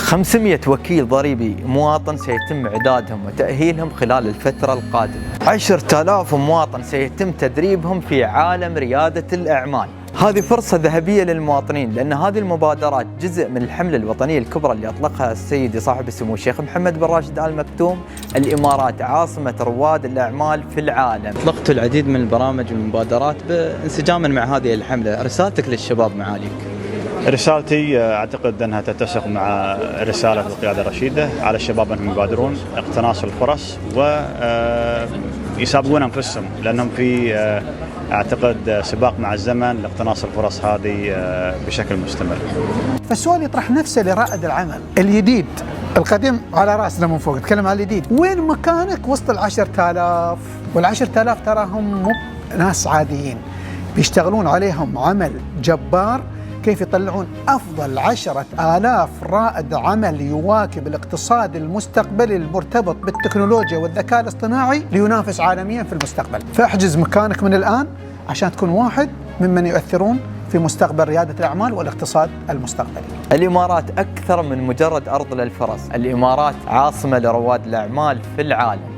500 وكيل ضريبي مواطن سيتم إعدادهم وتأهيلهم خلال الفترة القادمة. 10,000 مواطن سيتم تدريبهم في عالم ريادة الأعمال. هذه فرصة ذهبية للمواطنين، لأن هذه المبادرات جزء من الحملة الوطنية الكبرى اللي أطلقها السيد صاحب السمو الشيخ محمد بن راشد آل مكتوم. الإمارات عاصمة رواد الأعمال في العالم. أطلقت العديد من البرامج والمبادرات انسجاما مع هذه الحملة. رسالتك للشباب معاليك؟ رسالتي أعتقد أنها تتسق مع رسالة القيادة الرشيدة على الشباب أنهم يبادرون اقتناص الفرص ويسابقون أنفسهم، لأنهم في أعتقد سباق مع الزمن لاقتناص الفرص هذه بشكل مستمر. فالسؤال يطرح نفسه لرائد العمل الجديد. القديم على رأسنا من فوق، نتكلم عن الجديد. وين مكانك وسط 10,000؟ وال10,000 تراهم مو ناس عاديين، بيشتغلون عليهم عمل جبار. كيف يطلعون أفضل 10,000 رائد عمل يواكب الاقتصاد المستقبلي المرتبط بالتكنولوجيا والذكاء الاصطناعي لينافس عالميا في المستقبل. فاحجز مكانك من الآن عشان تكون واحد ممن يؤثرون في مستقبل ريادة الأعمال والاقتصاد المستقبلي. الإمارات أكثر من مجرد أرض للفرص، الإمارات عاصمة لرواد الأعمال في العالم.